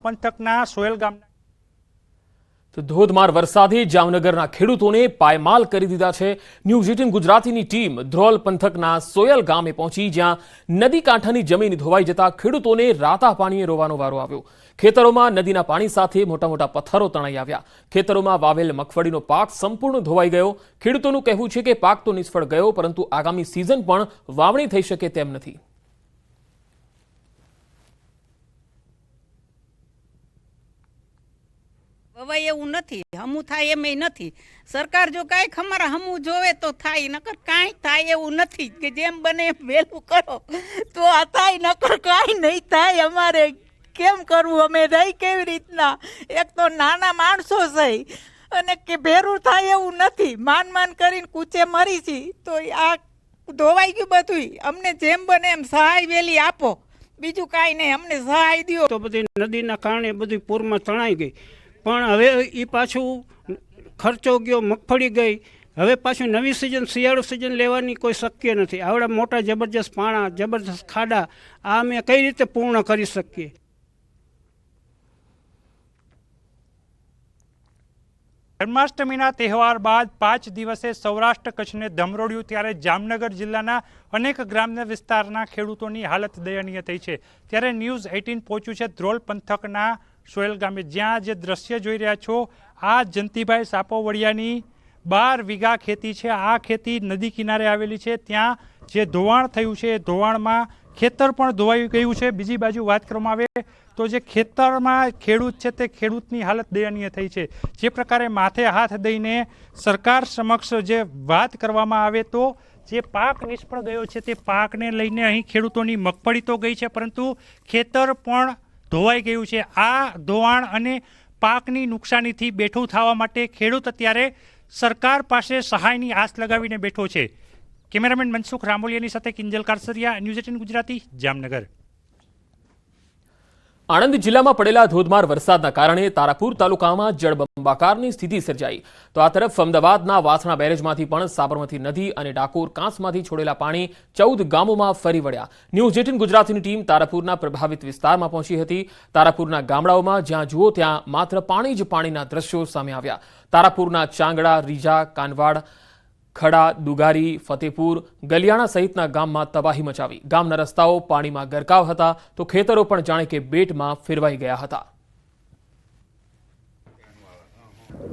પંથકના સોયલ ગામના તો ધોધમાર વરસાદે જામનગરના ખેડૂતોને પાયમાલ કરી દીધા છે। ન્યૂઝ 18 ગુજરાતીની ટીમ ધ્રોલ પંથકના સોયલ ગામે પહોંચી, જ્યાં નદી કાંઠાની જમીન ધોવાઈ જતા ખેડૂતોને રાતા પાણીએ રોવાનો વારો આવ્યો। ખેતરોમાં નદીના પાણી સાથે મોટા મોટા પથ્થરો તણાઈ આવ્યા। ખેતરોમાં વાવેલ મગફળીનો પાક સંપૂર્ણ ધોવાઈ ગયો। ખેડૂતોનું કહેવું છે કે પાક તો નિષ્ફળ ગયો, પરંતુ આગામી સિઝન પણ વાવણી થઈ શકે તેમ નથી। હવે એવું નથી, હમું થાય એમ નથી। સરકાર જો કાંઈક અમારા હમું જોવે તો થાય, નકર કાંઈ થાય એવું નથી કે જેમ બને એમ વહેલું કરો તો આ થાય, નકર કાંઈ નહીં થાય। અમારે કેમ કરવું, અમે રહી કેવી રીતના? એક તો નાના માણસો છે અને કે ભેરું થાય એવું નથી, માન કરીને કૂચે મરી છી, તો આ ધોવાઈ ગયું બધું। અમને જેમ બને એમ સહાય વહેલી આપો, બીજું કાંઈ નહીં, અમને સહાય દો। તો બધી નદીના કારણે બધી પૂરમાં તણાઈ ગઈ, પણ હવે એ પાછું ખર્ચો ગયો, મગફળી ગઈ। હવે પાછું નવી સિઝન શિયાળુ સિઝન લેવાની કોઈ શક્ય નથી। આવડા મોટા જબરજસ્ત પાણા, જબરજસ્ત ખાડા, આ અમે કઈ રીતે પૂર્ણ કરી શકીએ? જન્માષ્ટમીના તહેવાર બાદ 5 દિવસે સૌરાષ્ટ્ર કચ્છને ધમરોડ્યું, ત્યારે જામનગર જિલ્લાના અનેક ગ્રામ્ય વિસ્તારના ખેડૂતોની હાલત દયનીય થઈ છે। ત્યારે ન્યૂઝ 18 પહોંચ્યું છે ધ્રોલ પંથકના સોયલ ગામે, જ્યાં જે દ્રશ્ય જોઈ રહ્યા છો આ જંતીભાઈ સાપોવડિયાની 12 વીઘા ખેતી છે। આ ખેતી નદી કિનારે આવેલી છે, ત્યાં જે ધોવાણ થયું છે એ ધોવાણમાં ખેતર પણ ધોવાઈ ગયું છે। બીજી બાજુ વાત કરવામાં આવે તો જે ખેતરમાં ખેડૂત છે તે ખેડૂતની હાલત દયનીય થઈ છે। જે પ્રકારે માથે હાથ દઈને સરકાર સમક્ષ જે વાત કરવામાં આવે તો જે પાક નિષ્ફળ ગયો છે તે પાકને લઈને અહીં ખેડૂતોની મગફળી તો ગઈ છે, પરંતુ ખેતર પણ ધોવાઈ ગયું છે। આ ધોવાણ અને પાકની નુકસાનીથી બેઠું થવા માટે ખેડૂત અત્યારે સરકાર પાસે સહાયની આસ લગાવીને બેઠો છે। કેમેરામેન મનસુખ રામોલિયાની સાથે કિંજલ કારસરિયા, ન્યૂઝ 18 ગુજરાતી, જામનગર। આણંદ જિલ્લામાં પડેલા ધોધમાર વરસાદના કારણે તારાપુર તાલુકામાં જળબંબાકારની સ્થિતિ સર્જાઈ। તો આ તરફ અમદાવાદના વાસણા બેરેજમાંથી પણ સાબરમતી નદી અને ડાકોર કાંસમાંથી છોડેલા પાણી 14 ગામોમાં ફરી વળ્યા। ન્યૂઝ 18 ગુજરાતીની ટીમ તારાપુરના પ્રભાવિત વિસ્તારમાં પહોંચી હતી। તારાપુરના ગામડાઓમાં જ્યાં જુઓ ત્યાં માત્ર પાણી જ પાણીના દ્રશ્યો સામે આવ્યા। તારાપુરના ચાંગડા, રીજા, કાનવાડ, ખડા, દુગારી, ફતેપુર, ગલિયાણા સહિતના ગામમાં તબાહી મચાવી। ગામના રસ્તાઓ પાણીમાં ગરકાવ હતા, તો ખેતરો પણ જાણે કે બેટમાં ફેરવાઈ ગયા હતા।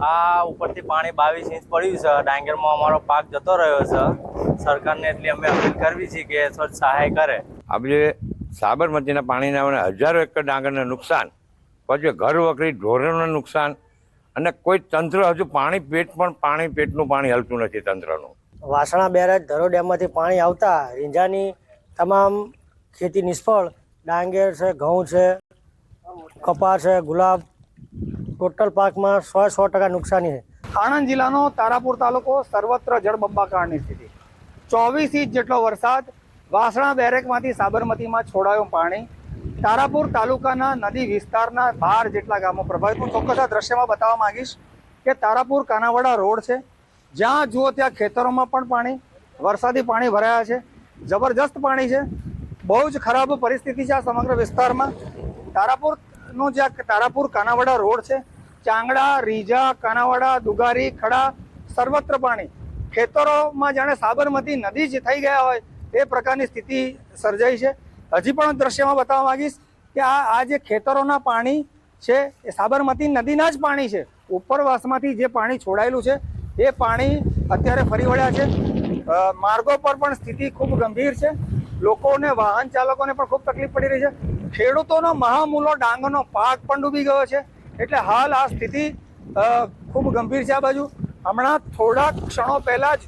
આ ઉપરથી પાણી 22 ઇંચ પડ્યું છે। ડાંગરમાં અમારો પાક જતો રહ્યો છે। સરકારને એટલી અમે અપીલ કરવી છે કે થોડી સહાય કરે। આપણે સાબરમતીના પાણીના હજારો એકર ડાંગરને નુકસાન, પછી ઘર વખરી ઢોરોને નુકસાન, અને કોઈ તંત્ર હજુ પાણી પેટનું પાણી હલતું નથી તંત્રનું। વાસણા બેરેજ ધરો ડેમમાંથી પાણી આવતા રીંજાની તમામ ખેતી નિષ્ફળ, ડાંગર છે, ઘઉં છે, કપાસ છે, ગુલાબ, ટોટલ પાકમાં 100% નુકસાની છે। આણંદ જિલ્લાનો તારાપુર તાલુકો સર્વત્ર જળબંબાકારની સ્થિતિ। 24 ઇંચ જેટલો વરસાદ, વાસણા બેરેજમાંથી સાબરમતીમાં છોડાયું પાણી। તારાપુર તાલુકાના નદી વિસ્તારના 12 જેટલા ગામો પ્રભાવિત। હું ચોક્કસ આ દ્રશ્યમાં બતાવવા માંગીશ કે તારાપુર કાનાવાડા રોડ છે, જ્યાં જુઓ ત્યાં ખેતરોમાં પણ પાણી, વરસાદી પાણી ભરાયા છે, જબરજસ્ત પાણી છે। બહુ જ ખરાબ પરિસ્થિતિ છે આ સમગ્ર વિસ્તારમાં। તારાપુરનો જે તારાપુર કાનાવાડા રોડ છે, ચાંગડા, રીજા, કાનાવાડા, દુગારી, ખડા, સર્વત્ર પાણી। ખેતરોમાં જાણે સાબરમતી નદી જ થઈ ગયા હોય એ પ્રકારની સ્થિતિ સર્જાઈ છે। હજી પણ દ્રશ્યમાં બતાવવા માંગીશ કે આ જે ખેતરોના પાણી છે એ સાબરમતી નદીના જ પાણી છે। ઉપરવાસમાંથી જે પાણી છોડાયેલું છે એ પાણી અત્યારે ફરી વળ્યા છે। માર્ગો પર પણ સ્થિતિ ખૂબ ગંભીર છે। લોકોને, વાહન ચાલકોને પણ ખૂબ તકલીફ પડી રહી છે। ખેડૂતોનો મહામૂલો ડાંગરનો પાક પણ ડૂબી ગયો છે। એટલે હાલ આ સ્થિતિ ખૂબ ગંભીર છે આ બાજુ। હમણાં થોડા ક્ષણો પહેલા જ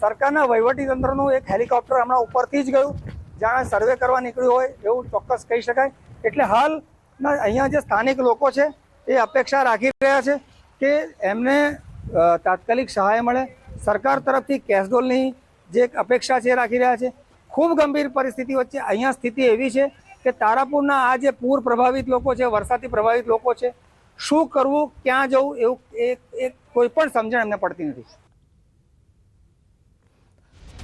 સરકારના વહીવટીતંત્રનું એક હેલિકોપ્ટર હમણાં ઉપરથી જ ગયું, જાણે સર્વે કરવા નીકળ્યું હોય એવું ચોક્કસ કહી શકાય। એટલે હાલના અહીંયા જે સ્થાનિક લોકો છે એ અપેક્ષા રાખી રહ્યા છે કે એમને તાત્કાલિક સહાય મળે। સરકાર તરફથી કેશડોલની જે અપેક્ષા છે રાખી રહ્યા છે। ખૂબ ગંભીર પરિસ્થિતિ વચ્ચે અહીંયા સ્થિતિ એવી છે કે તારાપુરના આ જે પૂર પ્રભાવિત લોકો છે, વરસાદથી પ્રભાવિત લોકો છે, શું કરવું, ક્યાં જવું એવું કોઈ પણ સમજણ એમને પડતી નથી।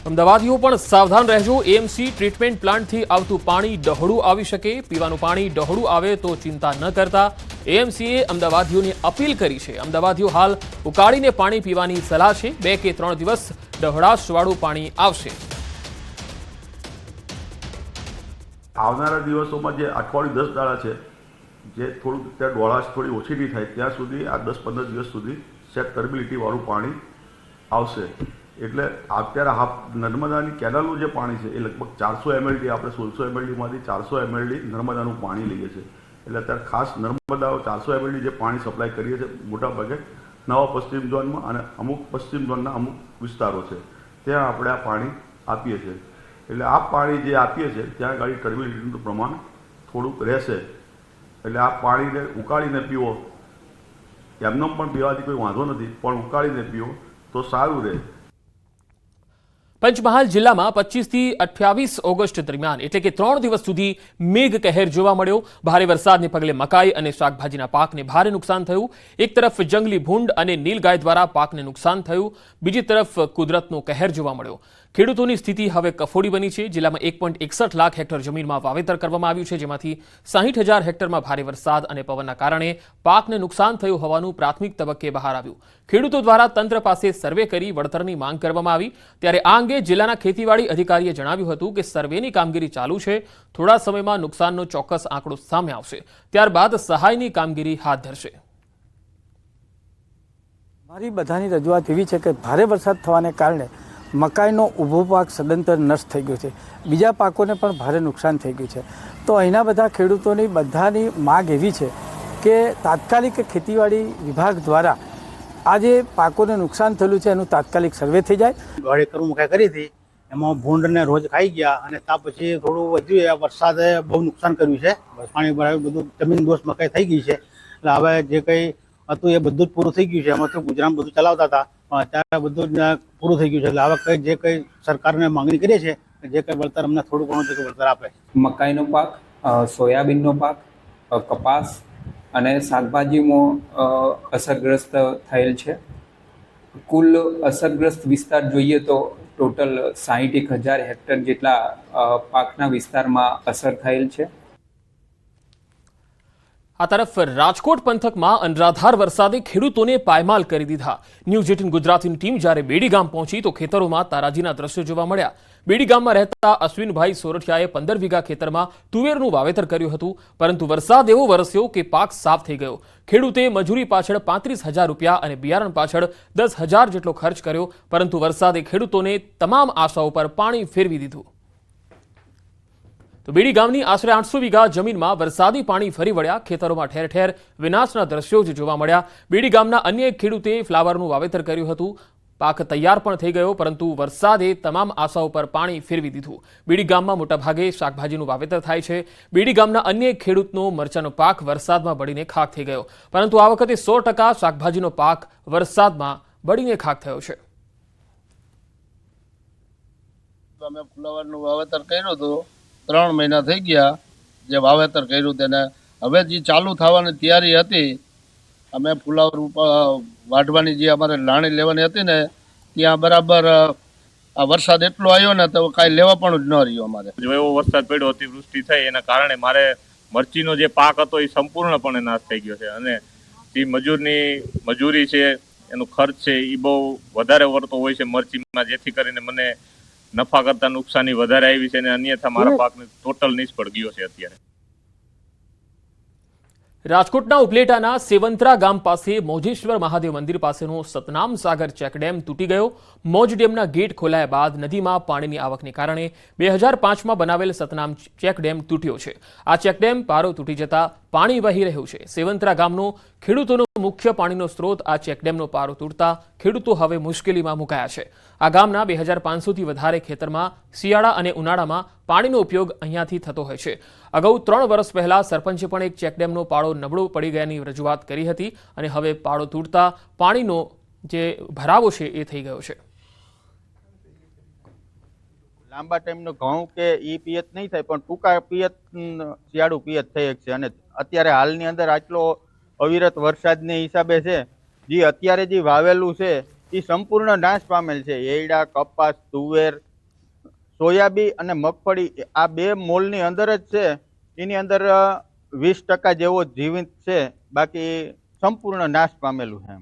અમદાવાદીઓ પણ સાવધાન રહેજો. એએમસી ટ્રીટમેન્ટ પ્લાન્ટથી આવતું પાણી ડહોળું આવી શકે. પીવાનું પાણી ડહોળું આવે તો ચિંતા ન કરતા એએમસીએ અમદાવાદીઓને અપીલ કરી છે. અમદાવાદીઓ હાલ ઉકાળીને પાણી પીવાની સલાહ છે. 2 કે 3 દિવસ ડહોળાશવાળું પાણી આવશે. આવનારા દિવસોમાં જે અઠવાડિયું 10 દાડા છે, જે થોડુંક ત્યાં ડોળાશ થોડી ઓછી નહીં થાય ત્યાં સુધી આ 10-15 દિવસ સુધી સેટ ટર્બિલિટીવાળું પાણી આવશે. એટલે અત્યારે નર્મદાની કેનાલનું જે પાણી છે એ લગભગ 400 mld, આપણે 1600 mldમાંથી 400 mld નર્મદાનું પાણી લઈએ છીએ. એટલે અત્યારે ખાસ નર્મદા 400 mld જે પાણી સપ્લાય કરીએ છીએ મોટાભાગે નવા પશ્ચિમ ઝોનમાં અને અમુક પશ્ચિમ ઝોનના અમુક વિસ્તારો છે ત્યાં આપણે આ પાણી આપીએ છીએ. એટલે આ પાણી જે આપીએ છીએ ત્યાં આગળ ટર્બિલિટીનું પ્રમાણ થોડુંક રહેશે. એટલે આ પાણીને ઉકાળીને પીવો, એમનો પણ પીવાથી કોઈ વાંધો નથી, પણ ઉકાળીને પીવો તો સારું રહે. પંચમહાલ જિલ્લામાં 25 થી 28 ઓગસ્ટ દરમિયાન એટલે કે 3 દિવસ સુધી મેઘ કહેર જોવા મળ્યો. ભારે વરસાદને પગલે મકાઈ અને શાકભાજીના પાકને ભારે નુકસાન થયું. એક તરફ જંગલી ભૂંડ અને નીલગાય દ્વારા પાકને નુકસાન થયું, બીજી તરફ કુદરતનો કહેર જોવા મળ્યો. ખેડૂતોની સ્થિતિ હવે કફોડી બની છે. જિલ્લામાં 1.61 લાખ હેક્ટર જમીનમાં વાવેતર કરવામાં આવ્યું છે, જેમાંથી 60,000 હેક્ટરમાં ભારે વરસાદ અને પવનના કારણે પાકને નુકસાન થયું હોવાનું પ્રાથમિક તબક્કે બહાર આવ્યું. ખેડૂતો દ્વારા તંત્ર પાસે સર્વે કરી વળતરની માંગ કરવામાં આવી. ત્યારે આ અંગે જિલ્લાના ખેતીવાડી અધિકારીએ જણાવ્યું હતું કે સર્વેની કામગીરી ચાલુ છે. થોડા સમયમાં નુકસાનનો ચોક્કસ આંકડો સામે આવશે, ત્યારબાદ સહાયની કામગીરી હાથ ધરશે. મારી બધાની રજૂઆત એવી છે કે ભારે વરસાદ થવાને કારણે મકાઈનો ઊભો પાક સદંતર નષ્ટ થઈ ગયો છે. બીજા પાકોને પણ ભારે નુકસાન થઈ ગયું છે. તો અહીંના બધા ખેડૂતોની બધાની માગ એવી છે કે તાત્કાલિક ખેતીવાડી વિભાગ દ્વારા આ જે પાકોને નુકસાન થયેલું છે એનું તાત્કાલિક સર્વે થઈ જાય. 1.5 એકર મકાઈ કરી હતી, એમાં ભૂંડને રોજ ખાઈ ગયા અને ત્યાં પછી થોડું વધ્યું. વરસાદે બહુ નુકસાન કર્યું છે. પાણી ભરાયું, બધું જમીન દોષ મકાઈ થઈ ગઈ છે. એટલે હવે જે કંઈ હતું એ બધું જ પૂરું થઈ ગયું છે. એમાં તો ગુજરાન બધું ચલાવતા હતા, પણ અત્યારે બધું જ પૂરું થઈ ગયું છે. એટલે હવે કંઈ જે કંઈ સરકારને માંગણી કરીએ છીએ જે કંઈ વળતર અમને થોડું ઘણું જે વળતર આપે. મકાઈનો પાક, સોયાબીનનો પાક, કપાસ અને શાકભાજીમાં અસરગ્રસ્ત થયેલ છે. કુલ અસરગ્રસ્ત વિસ્તાર જોઈએ તો ટોટલ 61,000 હેક્ટર જેટલા પાકના વિસ્તારમાં અસર થયેલ છે. આ તરફ રાજકોટ પંથકમાં અનરાધાર વરસાદે ખેડૂતોને પાયમાલ કરી દીધા. ન્યૂઝ 18 ગુજરાતીની ટીમ જ્યારે બેડી ગામ પહોંચી તો ખેતરોમાં તારાજીના દ્રશ્યો જોવા મળ્યા. બેડી ગામમાં રહેતા અશ્વિનભાઈ સોરઠિયાએ 15 વીઘા ખેતરમાં તુવેરનું વાવેતર કર્યું હતું, પરંતુ વરસાદ એવો વરસ્યો કે પાક સાફ થઈ ગયો. ખેડૂતે મજૂરી પાછળ 35,000 રૂપિયા અને બિયારણ પાછળ 10,000 જેટલો ખર્ચ કર્યો, પરંતુ વરસાદે ખેડૂતોને તમામ આશાઓ પર પાણી ફેરવી દીધું. તો બેડી ગામની આશરે 800 વીઘા જમીનમાં વરસાદી પાણી ફરી વળ્યા. ખેતરોમાં ઠેર ઠેર વિનાશના દ્રશ્યો જ જોવા મળ્યા. બેડી ગામના અન્ય એક ખેડૂતે ફ્લાવરનું વાવેતર કર્યું હતું. પાક તૈયાર પણ થઈ ગયો, પરંતુ વરસાદે તમામ આશાઓ પર પાણી ફેરવી દીધું. બેડી ગામમાં મોટાભાગે શાકભાજીનું વાવેતર થાય છે. બેડી ગામના અન્ય એક ખેડૂતનો મરચાનો પાક વરસાદમાં બળીને ખાક થઈ ગયો, પરંતુ આ વખતે 100% શાકભાજીનો પાક વરસાદમાં બળીને ખાક થયો છે. અમે ફ્લાવરનું વાવેતર કર્યું હતું, 3 મહિના થઈ ગયા જે વાવેતર કર્યું તેને. હવે જે ચાલુ થવાની તૈયારી હતી, અમે ફુલાવર વાઢવાની જે અમારે લાણી લેવાની હતી ને ત્યાં બરાબર આ વરસાદ એટલો આવ્યો ને તો કાંઈ લેવા પણ જ ન રહ્યો. અમારે જો એવો વરસાદ પડ્યો, અતિવૃષ્ટિ થઈ એના કારણે મારે મરચીનો જે પાક હતો એ સંપૂર્ણપણે નાશ થઈ ગયો છે. અને જે મજૂરી છે, એનો ખર્ચ છે એ બહુ વધારે વળતો હોય છે મરચીમાં, જેથી કરીને મને નફા કરતા નુકસાની વધારે આવી છે અને અન્યથા મારા પાકને ટોટલ નિષ્ફળ ગયો છે. અત્યારે રાજકોટના ઉપલેટાના સેવંતરા ગામ પાસે મોજેશ્વર મહાદેવ મંદિર પાસેનો સતનામ સાગર ચેકડેમ તૂટી ગયો. મોજ ડેમના ગેટ ખોલાયા બાદ નદીમાં પાણીની આવકને કારણે 2005માં બનાવેલ સતનામ ચેકડેમ તૂટ્યો છે. આ ચેકડેમ પારો તૂટી જતા પાણી વહી રહ્યું છે. સેવંતરા ગામનો ખેડૂતોનો મુખ્ય પાણીનો સ્ત્રોત આ ચેકડેમનો પારો તૂટતા ખેડૂતો હવે મુશ્કેલીમાં મુકાયા છે. આ ગામના 2,500થી વધારે ખેતરમાં શિયાળા અને ઉનાળામાં પાણીનો ઉપયોગ અહીંયાથી થતો હોય છે. અગાઉ 3 વર્ષ પહેલા સરપંચે પણ એક ચેકડેમનો પાળો નબળો પડી ગયાની રજૂઆત કરી હતી અને હવે પાળો તૂટતા પાણીનો જે ભરાવો છે એ થઈ ગયો છે. લાંબા ટાઈમનો ઘઉં કે ઈ પિયત નહીં થાય, પણ ટૂંકા પિયત શિયાળુ પિયત થઈ શકશે. અને અત્યારે હાલની અંદર આટલો અવિરત વરસાદને હિસાબે છે જે અત્યારે જે વાવેલું છે એ સંપૂર્ણ નાશ પામેલ છે. એરડા, કપાસ, તુવેર, સોયાબીન અને મગફળી આ બે મોલની અંદર જ છે. એની અંદર 20% જેવો જીવિત છે, બાકી સંપૂર્ણ નાશ પામેલું છે.